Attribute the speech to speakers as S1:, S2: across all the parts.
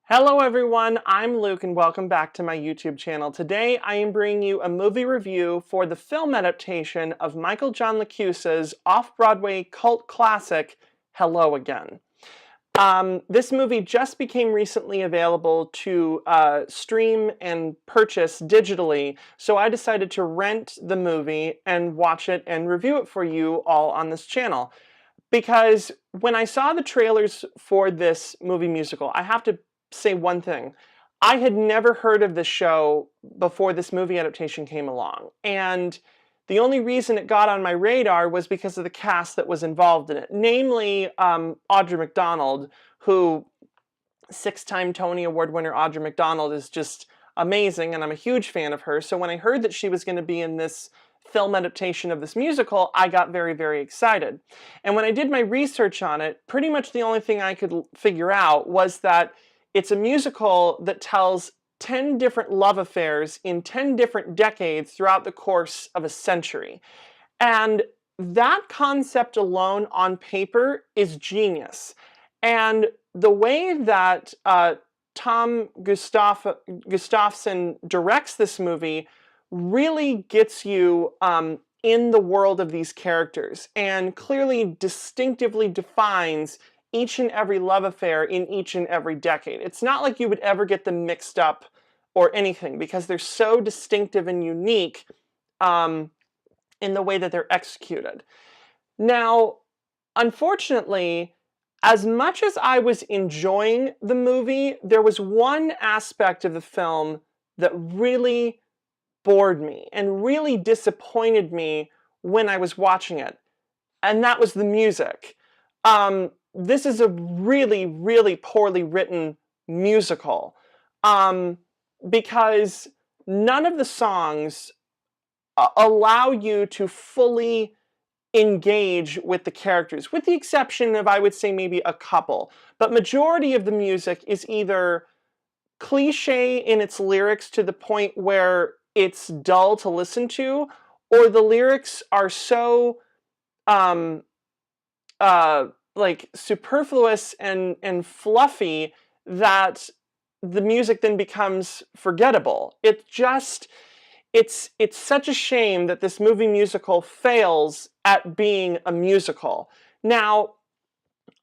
S1: Hello everyone, I'm Luke and welcome back to my YouTube channel. Today I am bringing you a movie review for the film adaptation of Michael John LaChiusa's off-Broadway cult classic, Hello Again. This movie just became recently available to stream and purchase digitally, so I decided to rent the movie and watch it and review it for you all on this channel. Because when I saw the trailers for this movie musical, I have to say one thing. I had never heard of this show before this movie adaptation came along. And the only reason it got on my radar was because of the cast that was involved in it. Namely, Audra McDonald, who, six-time Tony Award winner Audra McDonald is just amazing, and I'm a huge fan of her. So when I heard that she was going to be in this film adaptation of this musical, I got very, very excited. And when I did my research on it, pretty much the only thing I could figure out was that it's a musical that tells 10 different love affairs in 10 different decades throughout the course of a century. And that concept alone on paper is genius. And the way that Tom Gustafsson directs this movie really gets you in the world of these characters and clearly distinctively defines each and every love affair in each and every decade. It's not like you would ever get them mixed up or anything because they're so distinctive and unique in the way that they're executed. Now, unfortunately, as much as I was enjoying the movie, there was one aspect of the film that really bored me and really disappointed me when I was watching it, and that was the music. This is a really, really poorly written musical because none of the songs allow you to fully engage with the characters, with the exception of, I would say, maybe a couple. But majority of the music is either cliche in its lyrics to the point where it's dull to listen to, or the lyrics are so like superfluous and fluffy that the music then becomes forgettable. It's such a shame that this movie musical fails at being a musical. Now,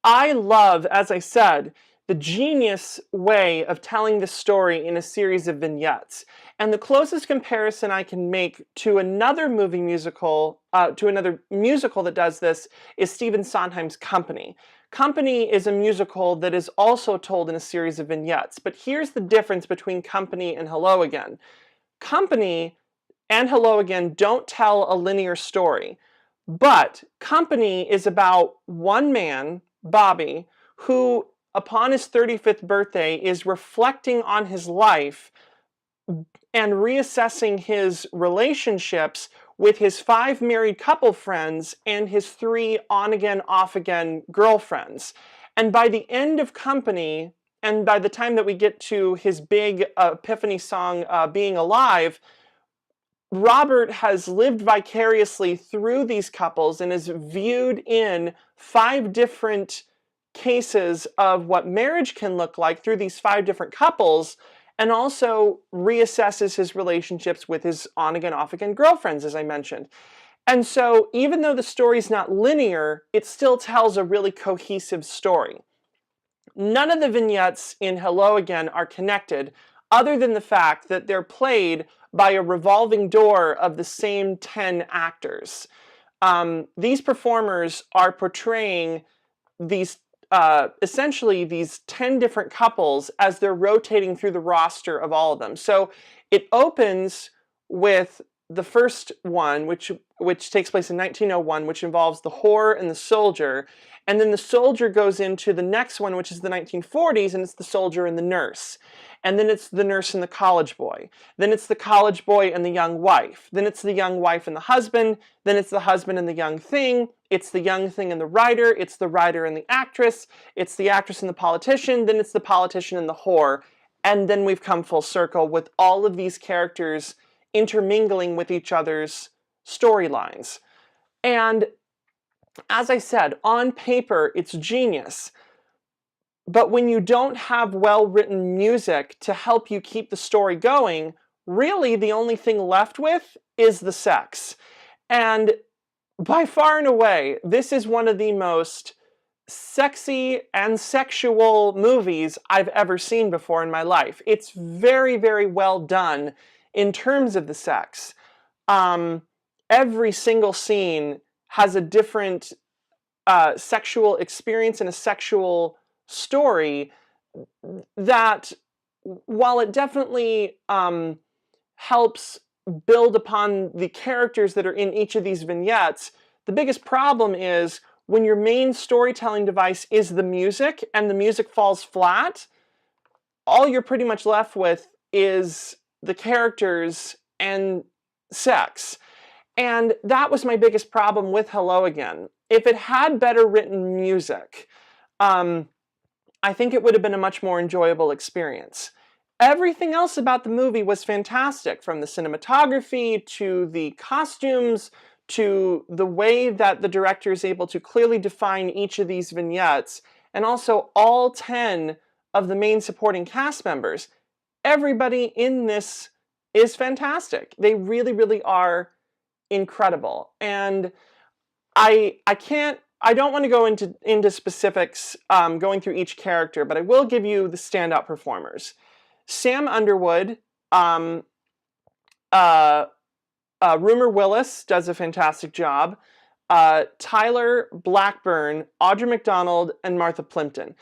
S1: I love, as I said, the genius way of telling the story in a series of vignettes. And the closest comparison I can make to another movie musical, to another musical that does this, is Stephen Sondheim's Company. Company is a musical that is also told in a series of vignettes. But here's the difference between Company and Hello Again. Company and Hello Again don't tell a linear story. But Company is about one man, Bobby, who upon his 35th birthday is reflecting on his life and reassessing his relationships with his 5 married couple friends and his 3 on-again, off-again girlfriends. And by the end of Company, and by the time that we get to his big epiphany song, Being Alive, Robert has lived vicariously through these couples and is viewed in 5 different cases of what marriage can look like through these 5 different couples, and also reassesses his relationships with his on-again, off-again girlfriends, as I mentioned. And so even though the story's not linear, it still tells a really cohesive story. None of the vignettes in Hello Again are connected, other than the fact that they're played by a revolving door of the same 10 actors. These performers are portraying these essentially these 10 different couples as they're rotating through the roster of all of them. So it opens with the first one, which takes place in 1901, which involves the whore and the soldier. And then the soldier goes into the next one, which is the 1940s, and it's the soldier and the nurse. And then it's the nurse and the college boy. Then it's the college boy and the young wife. Then it's the young wife and the husband. Then it's the husband and the young thing. It's the young thing and the writer. It's the writer and the actress. It's the actress and the politician. Then it's the politician and the whore. And then we've come full circle with all of these characters intermingling with each other's storylines. And as I said, on paper, it's genius. But when you don't have well-written music to help you keep the story going, really the only thing left with is the sex. And by far and away, this is one of the most sexy and sexual movies I've ever seen before in my life. It's very, very well done in terms of the sex. Every single scene has a different sexual experience and a sexual story that, while it definitely helps build upon the characters that are in each of these vignettes, the biggest problem is when your main storytelling device is the music and the music falls flat, all you're pretty much left with is the characters and sex. And that was my biggest problem with Hello Again. If it had better written music, I think it would have been a much more enjoyable experience. Everything else about the movie was fantastic, from the cinematography to the costumes to the way that the director is able to clearly define each of these vignettes, and also all 10 of the main supporting cast members. Everybody in this is fantastic. They really, really are incredible. And I don't want to go into specifics going through each character, but I will give you the standout performers. Sam Underwood, Rumor Willis does a fantastic job. Tyler Blackburn, Audra McDonald, and Martha Plimpton.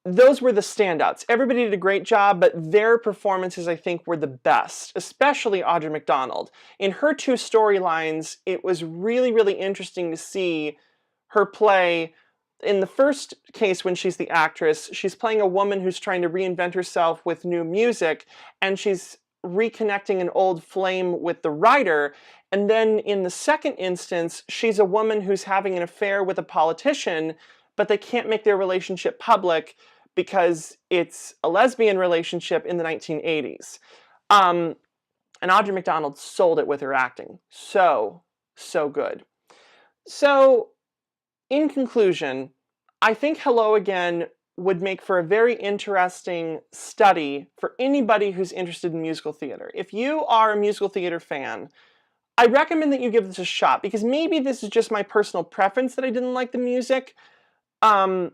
S1: Those were the standouts. Everybody did a great job, but their performances, I think, were the best, especially Audra McDonald. In her two storylines, it was really, really interesting to see her play. In the first case, when she's the actress, she's playing a woman who's trying to reinvent herself with new music, and she's reconnecting an old flame with the writer. And then in the second instance, she's a woman who's having an affair with a politician, but they can't make their relationship public because it's a lesbian relationship in the 1980s. And Audra McDonald sold it with her acting. So good. So, in conclusion, I think Hello Again would make for a very interesting study for anybody who's interested in musical theater. If you are a musical theater fan, I recommend that you give this a shot, because maybe this is just my personal preference that I didn't like the music. But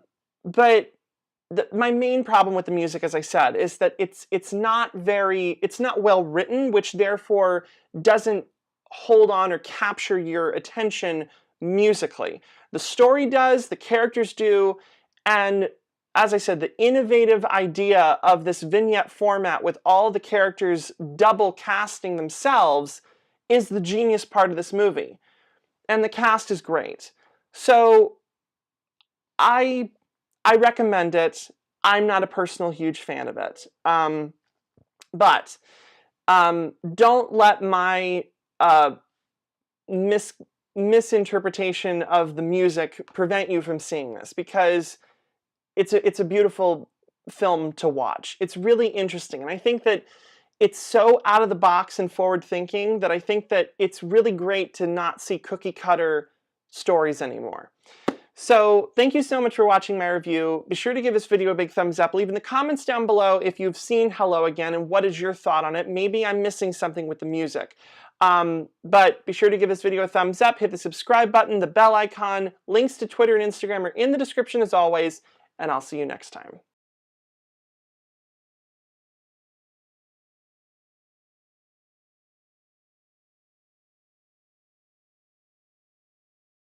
S1: my main problem with the music, as I said, is that it's not well written, which therefore doesn't hold on or capture your attention musically. The story does, the characters do, and as I said, the innovative idea of this vignette format with all the characters double casting themselves is the genius part of this movie. And the cast is great. So I recommend it. I'm not a personal huge fan of it. But don't let my misinterpretation of the music prevent you from seeing this, because it's a beautiful film to watch. It's really interesting, and I think that it's so out of the box and forward thinking that I think that it's really great to not see cookie cutter stories anymore. So thank you so much for watching my review. Be sure to give this video a big thumbs up. Leave in the comments down below if you've seen Hello Again and what is your thought on it. Maybe I'm missing something with the music. But be sure to give this video a thumbs up, hit the subscribe button, the bell icon. Links to Twitter and Instagram are in the description as always, and I'll see you next time.